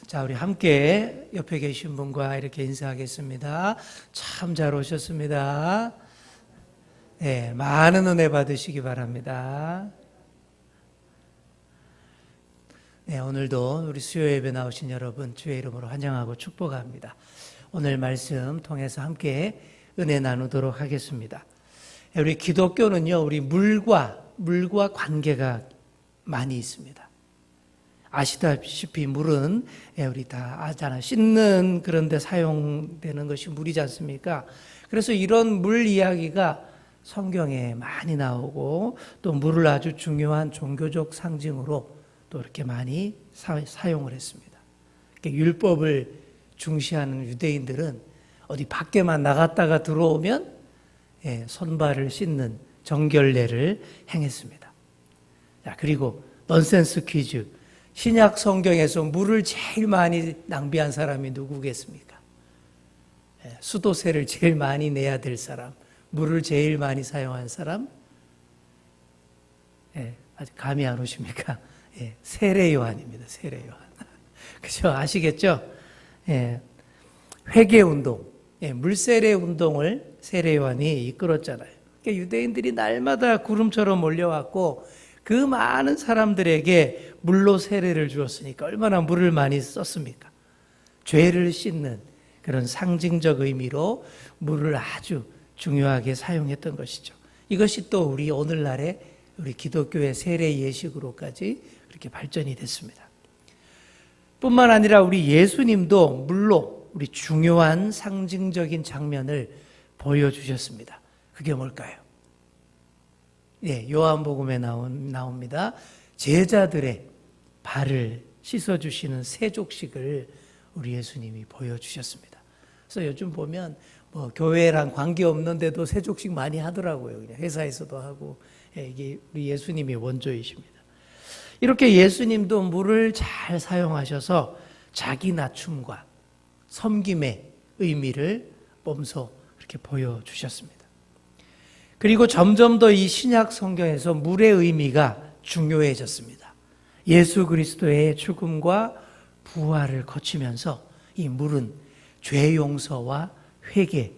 자, 우리 함께 옆에 계신 분과 이렇게 인사하겠습니다. 참 잘 오셨습니다. 네, 많은 은혜 받으시기 바랍니다. 네, 오늘도 우리 수요 예배 나오신 여러분 주의 이름으로 환영하고 축복합니다. 오늘 말씀 통해서 함께 은혜 나누도록 하겠습니다. 우리 기독교는요, 우리 물과 관계가 많이 있습니다. 아시다시피 물은 우리 다 아잖아요. 씻는 그런 데 사용되는 것이 물이지 않습니까? 그래서 이런 물 이야기가 성경에 많이 나오고 또 물을 아주 중요한 종교적 상징으로 또 이렇게 많이 사용을 했습니다. 율법을 중시하는 유대인들은 어디 밖에만 나갔다가 들어오면 손발을 씻는 정결례를 행했습니다. 자, 그리고 넌센스 퀴즈. 신약 성경에서 물을 제일 많이 낭비한 사람이 누구겠습니까? 수도세를 제일 많이 내야 될 사람, 물을 제일 많이 사용한 사람? 아직 감이 안 오십니까? 세례 요한입니다. 세례 요한. 그죠? 아시겠죠? 회개 운동, 물세례 운동을 세례 요한이 이끌었잖아요. 그러니까 유대인들이 날마다 구름처럼 몰려왔고 그 많은 사람들에게 물로 세례를 주었으니까 얼마나 물을 많이 썼습니까? 죄를 씻는 그런 상징적 의미로 물을 아주 중요하게 사용했던 것이죠. 이것이 또 우리 오늘날의 우리 기독교의 세례 예식으로까지 그렇게 발전이 됐습니다. 뿐만 아니라 우리 예수님도 물로 우리 중요한 상징적인 장면을 보여주셨습니다. 그게 뭘까요? 요한복음에 나옵니다. 제자들의 발을 씻어주시는 세족식을 우리 예수님이 보여주셨습니다. 그래서 요즘 보면 뭐 교회랑 관계없는데도 세족식 많이 하더라고요. 그냥 회사에서도 하고. 이게 우리 예수님이 원조이십니다. 이렇게 예수님도 물을 잘 사용하셔서 자기 낮춤과 섬김의 의미를 몸소 이렇게 보여주셨습니다. 그리고 점점 더 이 신약 성경에서 물의 의미가 중요해졌습니다. 예수 그리스도의 죽음과 부활을 거치면서 이 물은 죄 용서와 회개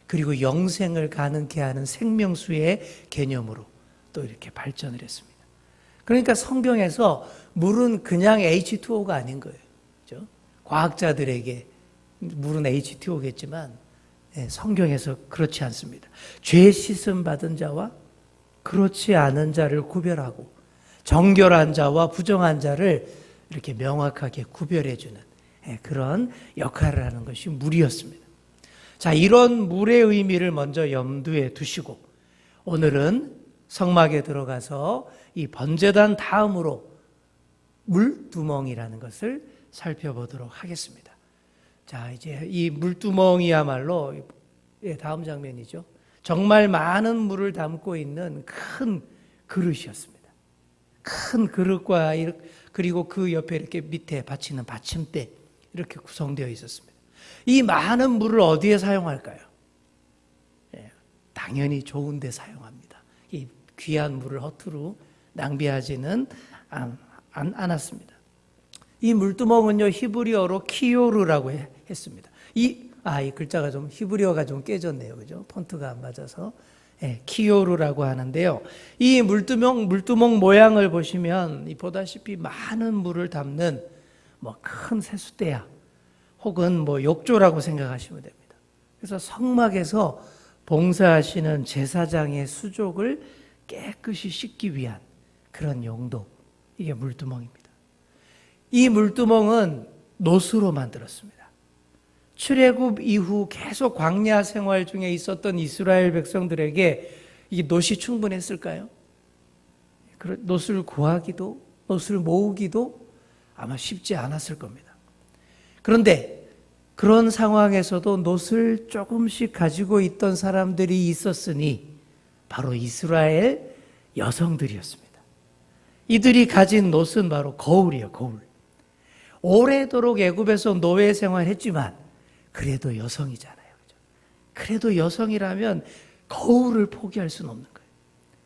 그리고 영생을 가능케 하는 생명수의 개념으로 또 이렇게 발전을 했습니다. 그러니까 성경에서 물은 그냥 H2O가 아닌 거예요. 그렇죠? 과학자들에게 물은 H2O겠지만 성경에서 그렇지 않습니다. 죄 씻음 받은 자와 그렇지 않은 자를 구별하고 정결한 자와 부정한 자를 이렇게 명확하게 구별해주는 그런 역할을 하는 것이 물이었습니다. 자, 이런 물의 의미를 먼저 염두에 두시고 오늘은 성막에 들어가서 이 번제단 다음으로 물두멍이라는 것을 살펴보도록 하겠습니다. 자, 이제 이 물두멍이야말로 다음 장면이죠. 정말 많은 물을 담고 있는 큰 그릇이었습니다. 큰 그릇과 그리고 그 옆에 이렇게 밑에 받치는 받침대 이렇게 구성되어 있었습니다. 이 많은 물을 어디에 사용할까요? 당연히 좋은 데 사용합니다. 이 귀한 물을 허투루 낭비하지는 않았습니다. 이 물두멍은요, 히브리어로 키요르라고 했습니다. 이 글자가 좀 히브리어가 좀 깨졌네요. 그죠? 폰트가 안 맞아서. 키요르라고 하는데요. 이 물두멍 모양을 보시면 보다시피 많은 물을 담는 큰 세숫대야 혹은 욕조라고 생각하시면 됩니다. 그래서 성막에서 봉사하시는 제사장의 수족을 깨끗이 씻기 위한 그런 용도. 이게 물두멍입니다. 이 물두멍은 노스로 만들었습니다. 출애굽 이후 계속 광야 생활 중에 있었던 이스라엘 백성들에게 이 노시 충분했을까요? 노스를 구하기도, 노스를 모으기도 아마 쉽지 않았을 겁니다. 그런데 그런 상황에서도 노스를 조금씩 가지고 있던 사람들이 있었으니 바로 이스라엘 여성들이었습니다. 이들이 가진 노스는 바로 거울이에요, 거울. 오래도록 애굽에서 노예 생활했지만 그래도 여성이잖아요. 그죠? 그래도 여성이라면 거울을 포기할 수는 없는 거예요.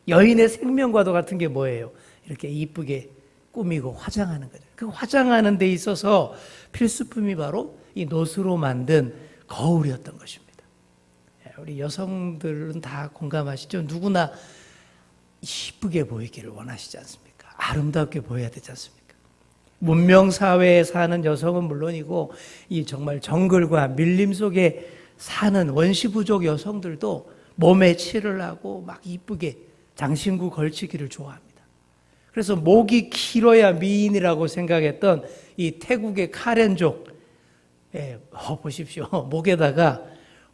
여인의 생명과도 같은 게 뭐예요? 이렇게 이쁘게 꾸미고 화장하는 거죠. 그 화장하는 데 있어서 필수품이 바로 이 노스로 만든 거울이었던 것입니다. 우리 여성들은 다 공감하시죠? 누구나 이쁘게 보이기를 원하시지 않습니까? 아름답게 보여야 되지 않습니까? 문명사회에 사는 여성은 물론이고 이 정말 정글과 밀림 속에 사는 원시부족 여성들도 몸에 칠을 하고 막 이쁘게 장신구 걸치기를 좋아합니다. 그래서 목이 길어야 미인이라고 생각했던 이 태국의 카렌족, 보십시오. 목에다가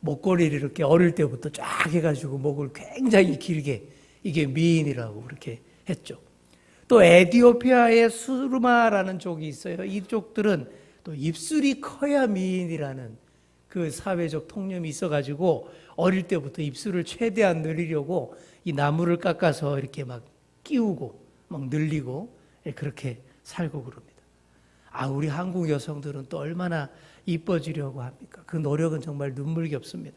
목걸이를 이렇게 어릴 때부터 쫙 해가지고 목을 굉장히 길게, 이게 미인이라고 그렇게 했죠. 또 에티오피아의 수르마라는 족이 있어요. 이 족들은 또 입술이 커야 미인이라는 그 사회적 통념이 있어가지고 어릴 때부터 입술을 최대한 늘리려고 이 나무를 깎아서 이렇게 막 끼우고 막 늘리고 그렇게 살고 그럽니다. 우리 한국 여성들은 또 얼마나 이뻐지려고 합니까? 그 노력은 정말 눈물겹습니다.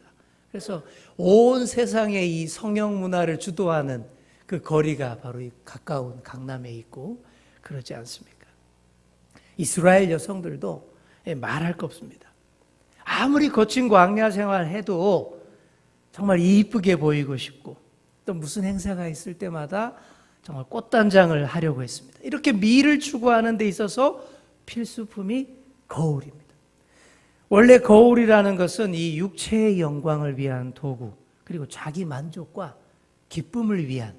그래서 온 세상에 이 성형 문화를 주도하는 그 거리가 바로 이 가까운 강남에 있고 그러지 않습니까? 이스라엘 여성들도 말할 거 없습니다. 아무리 거친 광야 생활해도 정말 이쁘게 보이고 싶고 또 무슨 행사가 있을 때마다 정말 꽃단장을 하려고 했습니다. 이렇게 미를 추구하는 데 있어서 필수품이 거울입니다. 원래 거울이라는 것은 이 육체의 영광을 위한 도구, 그리고 자기 만족과 기쁨을 위한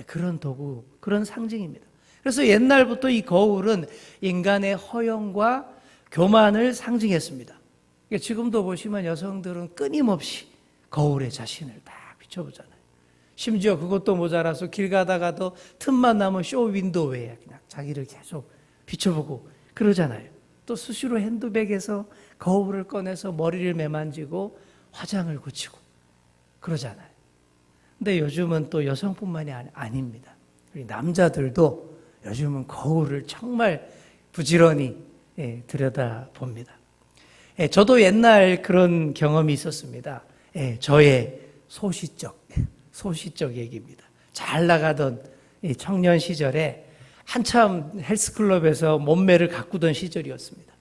그런 도구, 그런 상징입니다. 그래서 옛날부터 이 거울은 인간의 허영과 교만을 상징했습니다. 지금도 보시면 여성들은 끊임없이 거울에 자신을 다 비춰보잖아요. 심지어 그것도 모자라서 길 가다가도 틈만 나면 쇼 윈도우에 그냥 자기를 계속 비춰보고 그러잖아요. 또 수시로 핸드백에서 거울을 꺼내서 머리를 매만지고 화장을 고치고 그러잖아요. 근데 요즘은 또 여성뿐만이 아닙니다. 우리 남자들도 요즘은 거울을 정말 부지런히 들여다봅니다. 저도 옛날 그런 경험이 있었습니다. 저의 소시적 얘기입니다. 잘 나가던 청년 시절에 한참 헬스클럽에서 몸매를 가꾸던 시절이었습니다.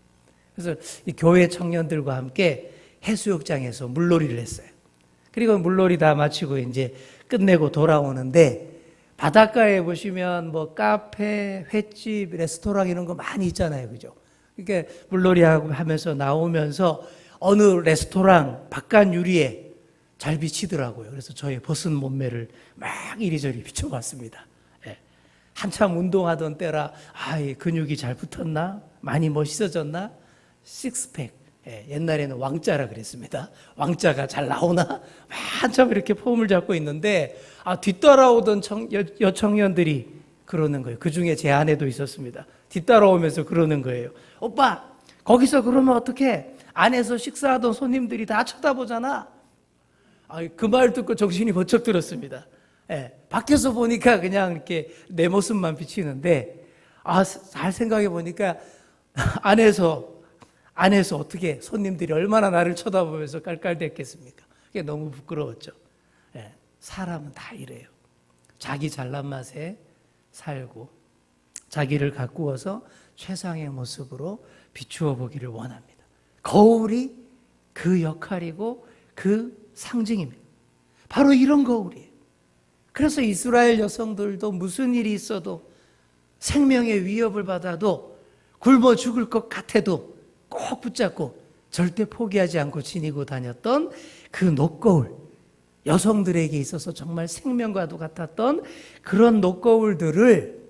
그래서 이 교회 청년들과 함께 해수욕장에서 물놀이를 했어요. 그리고 물놀이 다 마치고 이제 끝내고 돌아오는데 바닷가에 보시면 뭐 카페, 횟집, 레스토랑 이런 거 많이 있잖아요. 그죠? 그러니까 물놀이 하면서 나오면서 어느 레스토랑 바깥 유리에 잘 비치더라고요. 그래서 저의 벗은 몸매를 막 이리저리 비춰봤습니다. 한참 운동하던 때라 근육이 잘 붙었나? 많이 멋있어졌나? 식스팩. 옛날에는 왕자라 그랬습니다. 왕자가 잘 나오나? 한참 이렇게 폼을 잡고 있는데 뒤따라오던 여청년들이 그러는 거예요. 그중에 제 아내도 있었습니다. 뒤따라오면서 그러는 거예요. 오빠 거기서 그러면 어떡해? 안에서 식사하던 손님들이 다 쳐다보잖아. 그 말 듣고 정신이 번쩍 들었습니다. 밖에서 보니까 그냥 이렇게 내 모습만 비치는데 잘 생각해 보니까 안에서 어떻게 손님들이 얼마나 나를 쳐다보면서 깔깔댔겠습니까? 그게 너무 부끄러웠죠. 사람은 다 이래요. 자기 잘난 맛에 살고 자기를 가꾸어서 최상의 모습으로 비추어 보기를 원합니다. 거울이 그 역할이고 그 상징입니다. 바로 이런 거울이에요. 그래서 이스라엘 여성들도 무슨 일이 있어도 생명의 위협을 받아도 굶어 죽을 것 같아도 꼭 붙잡고 절대 포기하지 않고 지니고 다녔던 그 녹거울, 여성들에게 있어서 정말 생명과도 같았던 그런 녹거울들을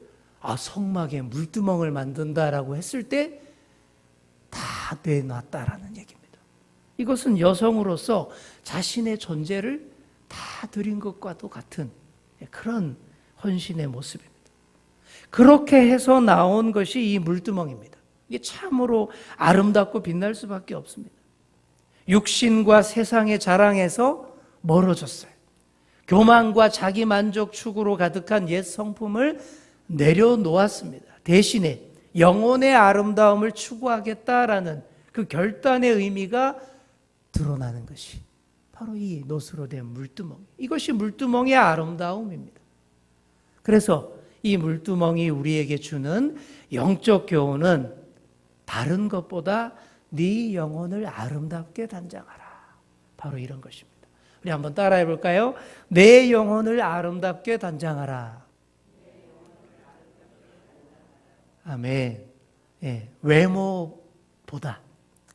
성막에 물두멍을 만든다라고 했을 때 다 내놨다라는 얘기입니다. 이것은 여성으로서 자신의 존재를 다 드린 것과도 같은 그런 헌신의 모습입니다. 그렇게 해서 나온 것이 이 물두멍입니다. 이게 참으로 아름답고 빛날 수밖에 없습니다. 육신과 세상의 자랑에서 멀어졌어요. 교만과 자기 만족 추구로 가득한 옛 성품을 내려놓았습니다. 대신에 영혼의 아름다움을 추구하겠다라는 그 결단의 의미가 드러나는 것이 바로 이 노스로 된 물두멍. 이것이 물두멍의 아름다움입니다. 그래서 이 물두멍이 우리에게 주는 영적 교훈은 다른 것보다 네 영혼을 아름답게 단장하라. 바로 이런 것입니다. 우리 한번 따라해 볼까요? 내 영혼을 아름답게 단장하라. 아멘. 예, 외모보다,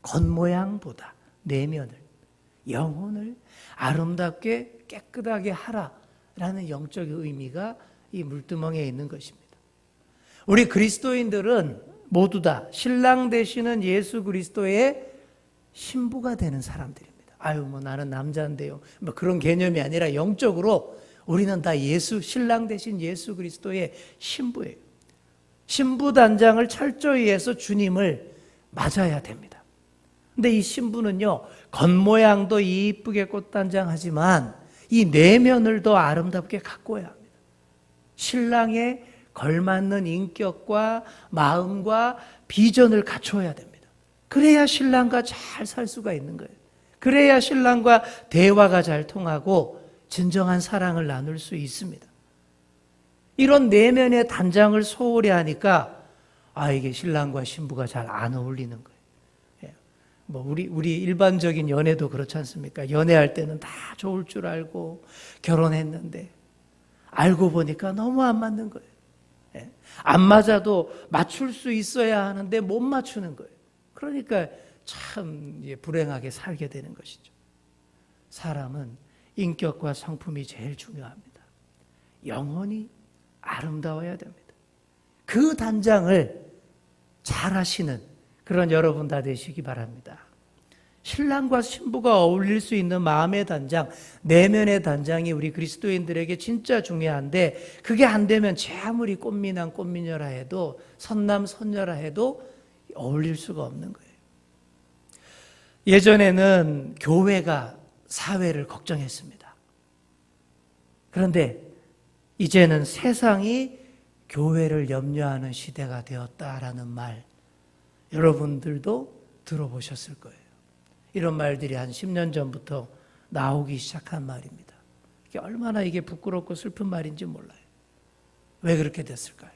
겉모양보다 내면을, 영혼을 아름답게 깨끗하게 하라라는 영적 의미가 이 물두멍에 있는 것입니다. 우리 그리스도인들은 모두 다 신랑 되시는 예수 그리스도의 신부가 되는 사람들입니다. 아유, 뭐 나는 남자인데요. 뭐 그런 개념이 아니라 영적으로 우리는 다 신랑 되신 예수 그리스도의 신부예요. 신부 단장을 철저히 해서 주님을 맞아야 됩니다. 근데 이 신부는요, 겉모양도 이쁘게 꽃단장하지만 이 내면을 더 아름답게 가꿔야 합니다. 신랑에 걸맞는 인격과 마음과 비전을 갖춰야 됩니다. 그래야 신랑과 잘 살 수가 있는 거예요. 그래야 신랑과 대화가 잘 통하고 진정한 사랑을 나눌 수 있습니다. 이런 내면의 단장을 소홀히 하니까 이게 신랑과 신부가 잘 안 어울리는 거예요. 뭐 우리 일반적인 연애도 그렇지 않습니까? 연애할 때는 다 좋을 줄 알고 결혼했는데 알고 보니까 너무 안 맞는 거예요. 안 맞아도 맞출 수 있어야 하는데 못 맞추는 거예요. 그러니까 참 불행하게 살게 되는 것이죠. 사람은 인격과 성품이 제일 중요합니다. 영혼이 아름다워야 됩니다. 그 단장을 잘 하시는 그런 여러분 다 되시기 바랍니다. 신랑과 신부가 어울릴 수 있는 마음의 단장, 내면의 단장이 우리 그리스도인들에게 진짜 중요한데 그게 안 되면 제 아무리 꽃미남 꽃미녀라 해도 선남 선녀라 해도 어울릴 수가 없는 거예요. 예전에는 교회가 사회를 걱정했습니다. 그런데 이제는 세상이 교회를 염려하는 시대가 되었다라는 말 여러분들도 들어보셨을 거예요. 이런 말들이 한 10년 전부터 나오기 시작한 말입니다. 이게 얼마나 이게 부끄럽고 슬픈 말인지 몰라요. 왜 그렇게 됐을까요?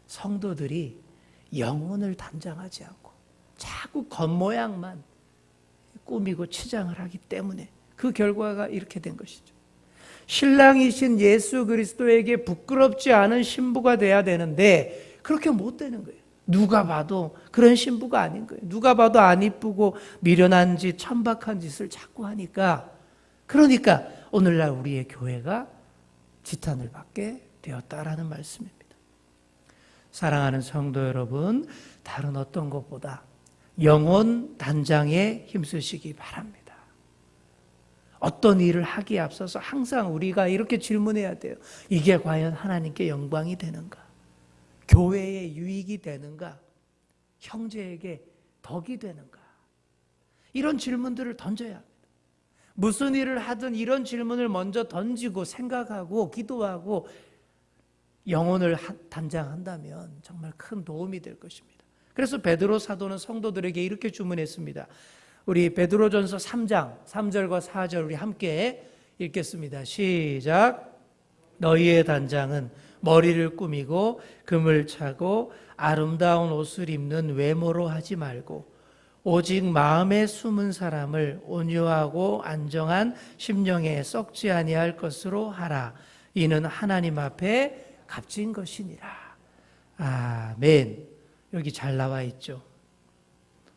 성도들이 영혼을 단장하지 않고 자꾸 겉모양만 꾸미고 치장을 하기 때문에 그 결과가 이렇게 된 것이죠. 신랑이신 예수 그리스도에게 부끄럽지 않은 신부가 돼야 되는데 그렇게 못 되는 거예요. 누가 봐도 그런 신부가 아닌 거예요. 누가 봐도 안 이쁘고 미련한 짓, 천박한 짓을 자꾸 하니까 그러니까 오늘날 우리의 교회가 지탄을 받게 되었다라는 말씀입니다. 사랑하는 성도 여러분, 다른 어떤 것보다 영혼 단장에 힘쓰시기 바랍니다. 어떤 일을 하기에 앞서서 항상 우리가 이렇게 질문해야 돼요. 이게 과연 하나님께 영광이 되는가? 교회에 유익이 되는가? 형제에게 덕이 되는가? 이런 질문들을 던져야 합니다. 무슨 일을 하든 이런 질문을 먼저 던지고 생각하고 기도하고 영혼을 단장한다면 정말 큰 도움이 될 것입니다. 그래서 베드로 사도는 성도들에게 이렇게 주문했습니다. 우리 베드로전서 3장 3절과 4절 우리 함께 읽겠습니다. 시작. 너희의 단장은 머리를 꾸미고 금을 차고 아름다운 옷을 입는 외모로 하지 말고 오직 마음에 숨은 사람을 온유하고 안정한 심령에 썩지 아니할 것으로 하라. 이는 하나님 앞에 값진 것이니라. 아멘. 여기 잘 나와 있죠.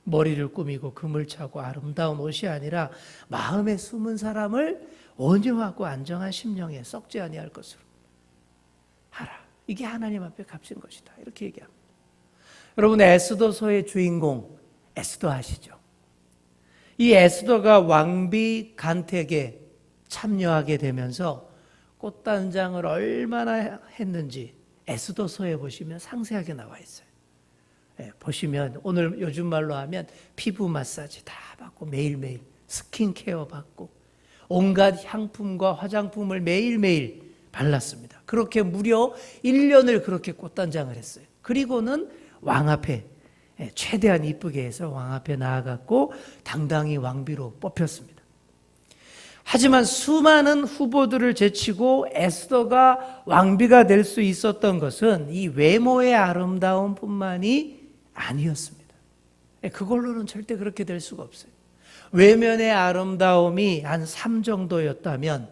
머리를 꾸미고 금을 차고 아름다운 옷이 아니라 마음에 숨은 사람을 온유하고 안정한 심령에 썩지 아니할 것으로 하라. 이게 하나님 앞에 값진 것이다. 이렇게 얘기합니다. 여러분, 에스더서의 주인공 에스더 아시죠? 이 에스더가 왕비 간택에 참여하게 되면서 꽃단장을 얼마나 했는지 에스더서에 보시면 상세하게 나와 있어요. 보시면 오늘 요즘 말로 하면 피부 마사지 다 받고 매일매일 스킨케어 받고 온갖 향품과 화장품을 매일매일 발랐습니다. 그렇게 무려 1년을 그렇게 꽃단장을 했어요. 그리고는 왕 앞에 최대한 이쁘게 해서 왕 앞에 나아갔고 당당히 왕비로 뽑혔습니다. 하지만 수많은 후보들을 제치고 에스더가 왕비가 될 수 있었던 것은 이 외모의 아름다움뿐만이 아니었습니다. 그걸로는 절대 그렇게 될 수가 없어요. 외면의 아름다움이 한 3 정도였다면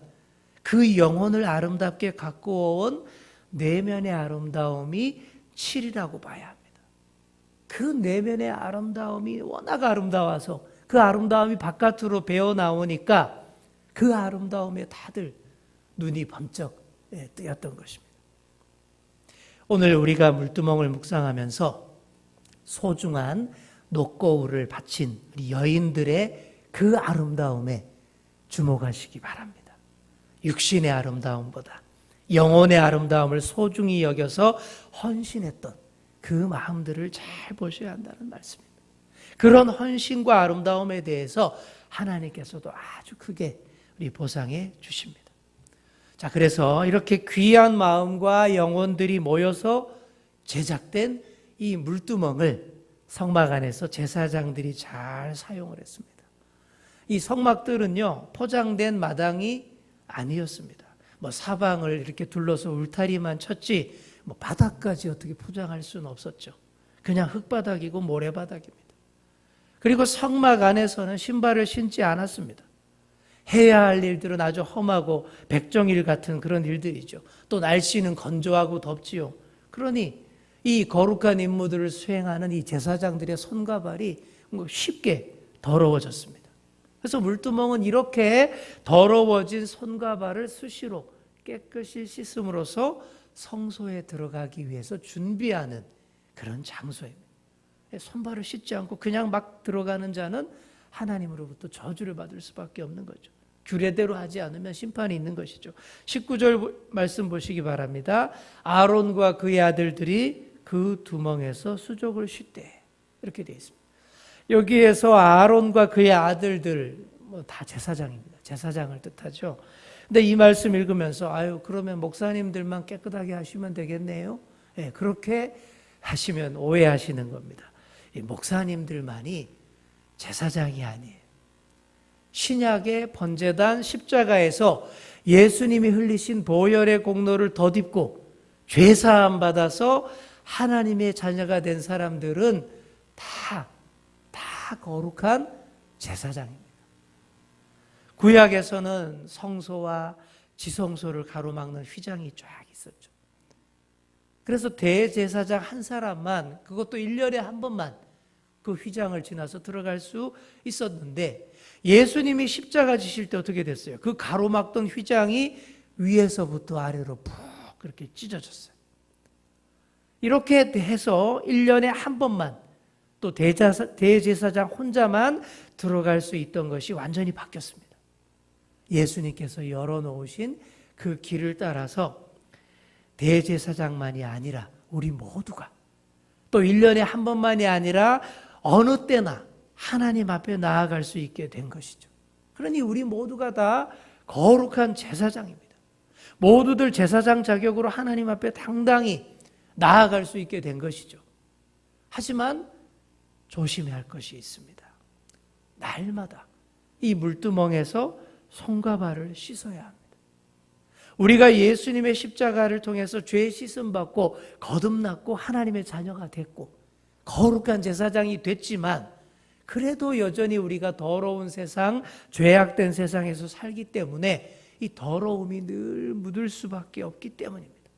그 영혼을 아름답게 가꾸어온 내면의 아름다움이 7이라고 봐야 합니다. 그 내면의 아름다움이 워낙 아름다워서 그 아름다움이 바깥으로 배어 나오니까 그 아름다움에 다들 눈이 번쩍 뜨였던 것입니다. 오늘 우리가 물두멍을 묵상하면서 소중한 녹거울을 바친 우리 여인들의 그 아름다움에 주목하시기 바랍니다. 육신의 아름다움보다 영혼의 아름다움을 소중히 여겨서 헌신했던 그 마음들을 잘 보셔야 한다는 말씀입니다. 그런 헌신과 아름다움에 대해서 하나님께서도 아주 크게 우리 보상해 주십니다. 자, 그래서 이렇게 귀한 마음과 영혼들이 모여서 제작된 이 물두멍을 성막 안에서 제사장들이 잘 사용을 했습니다. 이 성막들은요, 포장된 마당이 아니었습니다. 사방을 이렇게 둘러서 울타리만 쳤지 바닥까지 어떻게 포장할 수는 없었죠. 그냥 흙바닥이고 모래바닥입니다. 그리고 성막 안에서는 신발을 신지 않았습니다. 해야 할 일들은 아주 험하고 백정일 같은 그런 일들이죠. 또 날씨는 건조하고 덥지요. 그러니 이 거룩한 임무들을 수행하는 이 제사장들의 손과 발이 쉽게 더러워졌습니다. 그래서 물두멍은 이렇게 더러워진 손과 발을 수시로 깨끗이 씻음으로써 성소에 들어가기 위해서 준비하는 그런 장소입니다. 손발을 씻지 않고 그냥 막 들어가는 자는 하나님으로부터 저주를 받을 수밖에 없는 거죠. 규례대로 하지 않으면 심판이 있는 것이죠. 19절 말씀 보시기 바랍니다. 아론과 그의 아들들이 그 두멍에서 수족을 씻되, 이렇게 되어 있습니다. 여기에서 아론과 그의 아들들 다 제사장입니다. 제사장을 뜻하죠. 근데 이 말씀 읽으면서 그러면 목사님들만 깨끗하게 하시면 되겠네요. 그렇게 하시면 오해하시는 겁니다. 목사님들만이 제사장이 아니에요. 신약의 번제단 십자가에서 예수님이 흘리신 보혈의 공로를 덧입고 죄사함 받아서 하나님의 자녀가 된 사람들은 다 거룩한 제사장입니다. 구약에서는 성소와 지성소를 가로막는 휘장이 쫙 있었죠. 그래서 대제사장 한 사람만, 그것도 1년에 한 번만 그 휘장을 지나서 들어갈 수 있었는데, 예수님이 십자가 지실 때 어떻게 됐어요? 그 가로막던 휘장이 위에서부터 아래로 푹 그렇게 찢어졌어요. 이렇게 해서 1년에 한 번만 또 대제사장 혼자만 들어갈 수 있던 것이 완전히 바뀌었습니다. 예수님께서 열어놓으신 그 길을 따라서 대제사장만이 아니라 우리 모두가 또 1년에 한 번만이 아니라 어느 때나 하나님 앞에 나아갈 수 있게 된 것이죠. 그러니 우리 모두가 다 거룩한 제사장입니다. 모두들 제사장 자격으로 하나님 앞에 당당히 나아갈 수 있게 된 것이죠. 하지만 조심해야 할 것이 있습니다. 날마다 이 물두멍에서 손과 발을 씻어야 합니다. 우리가 예수님의 십자가를 통해서 죄 씻음 받고 거듭났고 하나님의 자녀가 됐고 거룩한 제사장이 됐지만, 그래도 여전히 우리가 더러운 세상, 죄악된 세상에서 살기 때문에 이 더러움이 늘 묻을 수밖에 없기 때문입니다.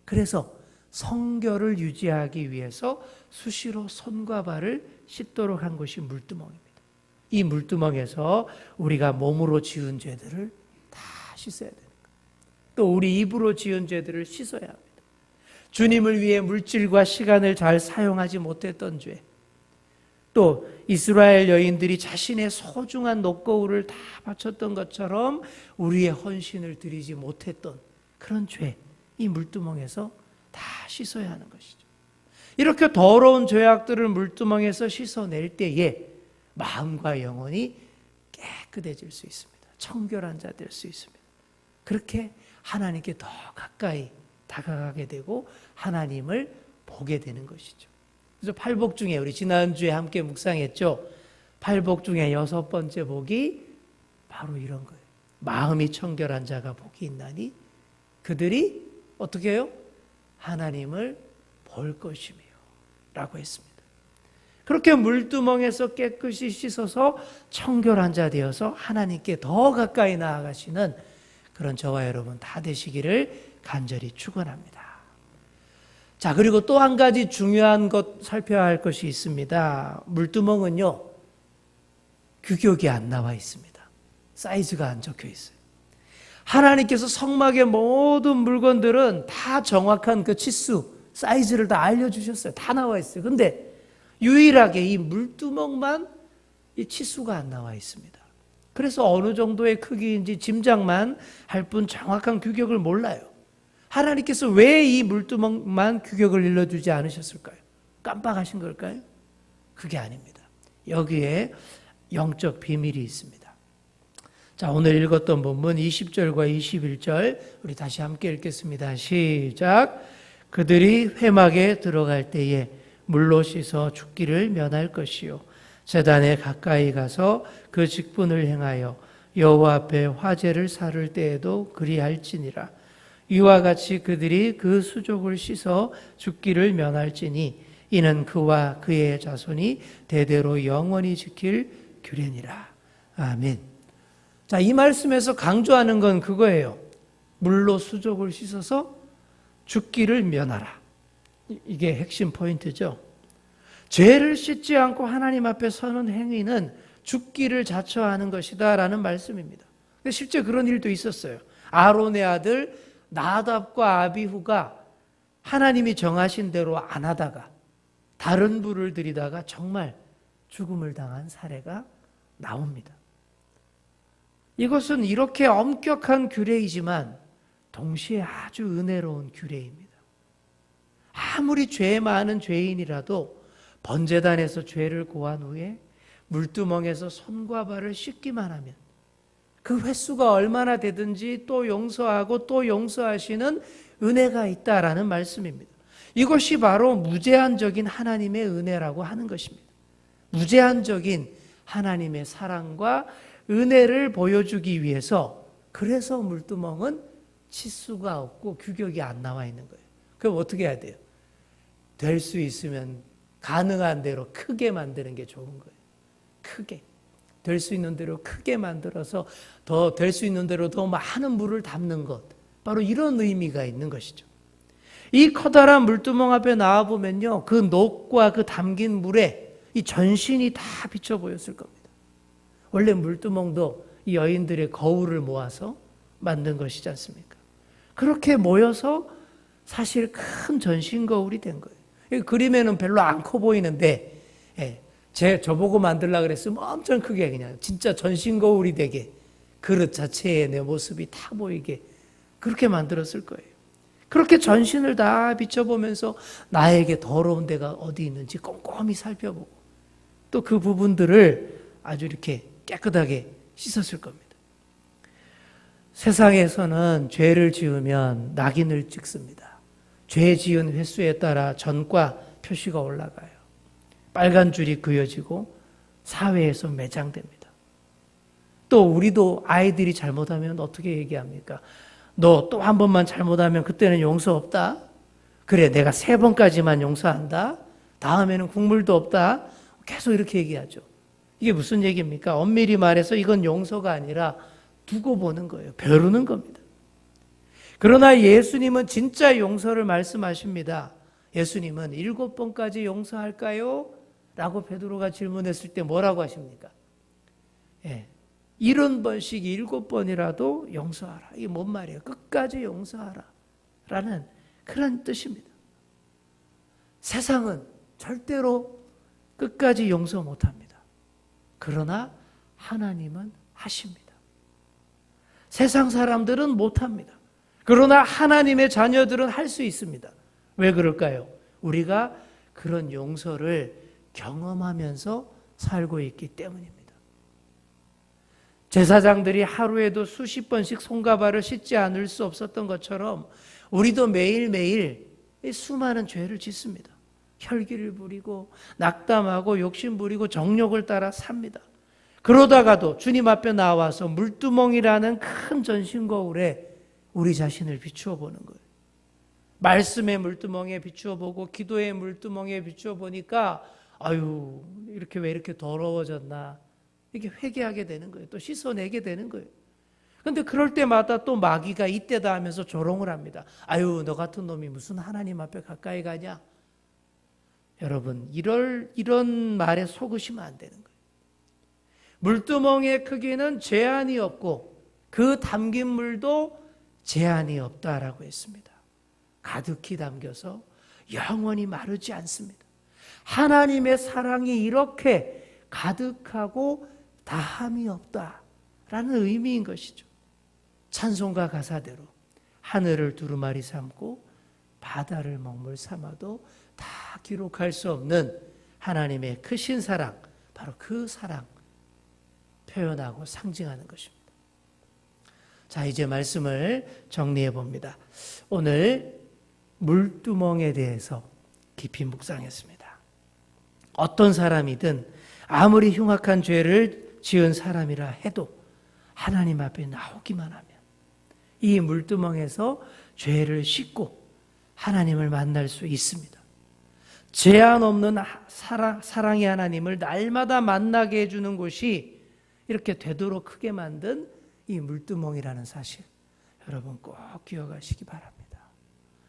그래서 성결을 유지하기 위해서 수시로 손과 발을 씻도록 한 것이 물두멍입니다. 이 물두멍에서 우리가 몸으로 지은 죄들을 다 씻어야 됩니다. 또 우리 입으로 지은 죄들을 씻어야 합니다. 주님을 위해 물질과 시간을 잘 사용하지 못했던 죄, 또 이스라엘 여인들이 자신의 소중한 녹거울을 다 바쳤던 것처럼 우리의 헌신을 드리지 못했던 그런 죄, 이 물두멍에서 다 씻어야 하는 것이죠. 이렇게 더러운 죄악들을 물두멍에서 씻어낼 때에 마음과 영혼이 깨끗해질 수 있습니다. 청결한 자 될 수 있습니다. 그렇게 하나님께 더 가까이 다가가게 되고 하나님을 보게 되는 것이죠. 그래서 팔복 중에 우리 지난주에 함께 묵상했죠. 팔복 중에 6번째 복이 바로 이런 거예요. 마음이 청결한 자가 복이 있나니 그들이 어떻게 해요? 하나님을 볼 것이며 라고 했습니다. 그렇게 물두멍에서 깨끗이 씻어서 청결한 자 되어서 하나님께 더 가까이 나아가시는 그런 저와 여러분 다 되시기를 간절히 축원합니다. 자, 그리고 또 한 가지 중요한 것 살펴야 할 것이 있습니다. 물두멍은요, 규격이 안 나와 있습니다. 사이즈가 안 적혀 있어요. 하나님께서 성막의 모든 물건들은 다 정확한 그 치수, 사이즈를 다 알려주셨어요. 다 나와 있어요. 근데 유일하게 이 물두멍만 이 치수가 안 나와 있습니다. 그래서 어느 정도의 크기인지 짐작만 할 뿐 정확한 규격을 몰라요. 하나님께서 왜 이 물두멍만 규격을 일러주지 않으셨을까요? 깜빡하신 걸까요? 그게 아닙니다. 여기에 영적 비밀이 있습니다. 자, 오늘 읽었던 본문 20절과 21절 우리 다시 함께 읽겠습니다. 시작. 그들이 회막에 들어갈 때에 물로 씻어 죽기를 면할 것이요 제단에 가까이 가서 그 직분을 행하여 여호와 앞에 화제를 사를 때에도 그리할지니라. 이와 같이 그들이 그 수족을 씻어 죽기를 면할지니 이는 그와 그의 자손이 대대로 영원히 지킬 규례니라. 아멘. 자, 이 말씀에서 강조하는 건 그거예요. 물로 수족을 씻어서 죽기를 면하라. 이게 핵심 포인트죠. 죄를 씻지 않고 하나님 앞에 서는 행위는 죽기를 자처하는 것이다 라는 말씀입니다. 실제 그런 일도 있었어요. 아론의 아들 나답과 아비후가 하나님이 정하신 대로 안 하다가 다른 불을 들이다가 정말 죽음을 당한 사례가 나옵니다. 이것은 이렇게 엄격한 규례이지만 동시에 아주 은혜로운 규례입니다. 아무리 죄 많은 죄인이라도 번제단에서 죄를 고한 후에 물두멍에서 손과 발을 씻기만 하면 그 횟수가 얼마나 되든지 또 용서하고 또 용서하시는 은혜가 있다라는 말씀입니다. 이것이 바로 무제한적인 하나님의 은혜라고 하는 것입니다. 무제한적인 하나님의 사랑과 은혜를 보여주기 위해서 그래서 물두멍은 치수가 없고 규격이 안 나와 있는 거예요. 그럼 어떻게 해야 돼요? 될 수 있으면 가능한 대로 크게 만드는 게 좋은 거예요. 크게. 될 수 있는 대로 크게 만들어서 더 될 수 있는 대로 더 많은 물을 담는 것. 바로 이런 의미가 있는 것이죠. 이 커다란 물두멍 앞에 나와보면요. 그 녹과 그 담긴 물에 이 전신이 다 비쳐 보였을 겁니다. 원래 물두멍도 이 여인들의 거울을 모아서 만든 것이지 않습니까? 그렇게 모여서 사실 큰 전신 거울이 된 거예요. 그림에는 별로 안 커 보이는데 저보고 만들려고 그랬으면 엄청 크게 그냥 진짜 전신 거울이 되게 그릇 자체에 내 모습이 다 보이게 그렇게 만들었을 거예요. 그렇게 전신을 다 비춰보면서 나에게 더러운 데가 어디 있는지 꼼꼼히 살펴보고 또 그 부분들을 아주 이렇게 깨끗하게 씻었을 겁니다. 세상에서는 죄를 지으면 낙인을 찍습니다. 죄 지은 횟수에 따라 전과 표시가 올라가요. 빨간 줄이 그어지고 사회에서 매장됩니다. 또 우리도 아이들이 잘못하면 어떻게 얘기합니까? 너 또 한 번만 잘못하면 그때는 용서 없다. 그래, 내가 3번까지만 용서한다. 다음에는 국물도 없다. 계속 이렇게 얘기하죠. 이게 무슨 얘기입니까? 엄밀히 말해서 이건 용서가 아니라 두고 보는 거예요. 벼르는 겁니다. 그러나 예수님은 진짜 용서를 말씀하십니다. 예수님은 7번까지 용서할까요? 라고 베드로가 질문했을 때 뭐라고 하십니까? 70번씩 7번이라도 용서하라. 이게 뭔 말이에요? 끝까지 용서하라. 라는 그런 뜻입니다. 세상은 절대로 끝까지 용서 못합니다. 그러나 하나님은 하십니다. 세상 사람들은 못합니다. 그러나 하나님의 자녀들은 할 수 있습니다. 왜 그럴까요? 우리가 그런 용서를 경험하면서 살고 있기 때문입니다. 제사장들이 하루에도 수십 번씩 손과 발을 씻지 않을 수 없었던 것처럼 우리도 매일매일 수많은 죄를 짓습니다. 혈기를 부리고 낙담하고 욕심 부리고 정욕을 따라 삽니다. 그러다가도 주님 앞에 나와서 물두멍이라는 큰 전신거울에 우리 자신을 비추어 보는 거예요. 말씀의 물두멍에 비추어 보고 기도의 물두멍에 비추어 보니까 아유, 왜 이렇게 더러워졌나, 이렇게 회개하게 되는 거예요. 또 씻어내게 되는 거예요. 근데 그럴 때마다 또 마귀가 이때다 하면서 조롱을 합니다. 아유, 너 같은 놈이 무슨 하나님 앞에 가까이 가냐? 여러분, 이런 말에 속으시면 안 되는 거예요. 물두멍의 크기는 제한이 없고 그 담긴 물도 제한이 없다라고 했습니다. 가득히 담겨서 영원히 마르지 않습니다. 하나님의 사랑이 이렇게 가득하고 다함이 없다라는 의미인 것이죠. 찬송가 가사대로 하늘을 두루마리 삼고 바다를 먹물 삼아도 다 기록할 수 없는 하나님의 크신 사랑, 바로 그 사랑 표현하고 상징하는 것입니다. 자, 이제 말씀을 정리해 봅니다. 오늘 물두멍에 대해서 깊이 묵상했습니다. 어떤 사람이든 아무리 흉악한 죄를 지은 사람이라 해도 하나님 앞에 나오기만 하면 이 물두멍에서 죄를 씻고 하나님을 만날 수 있습니다. 제한 없는 사랑의 하나님을 날마다 만나게 해주는 곳이 이렇게 되도록 크게 만든 이 물두멍이라는 사실, 여러분 꼭 기억하시기 바랍니다.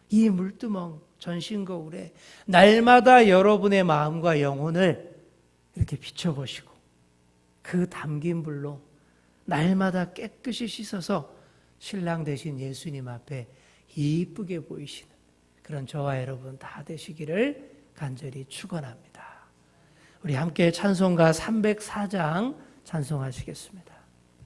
이 물두멍 전신거울에 날마다 여러분의 마음과 영혼을 이렇게 비춰보시고 그 담긴 불로 날마다 깨끗이 씻어서 신랑 되신 예수님 앞에 이쁘게 보이시는 그런 저와 여러분 다 되시기를 간절히 축원합니다. 우리 함께 찬송가 304장 찬송하시겠습니다.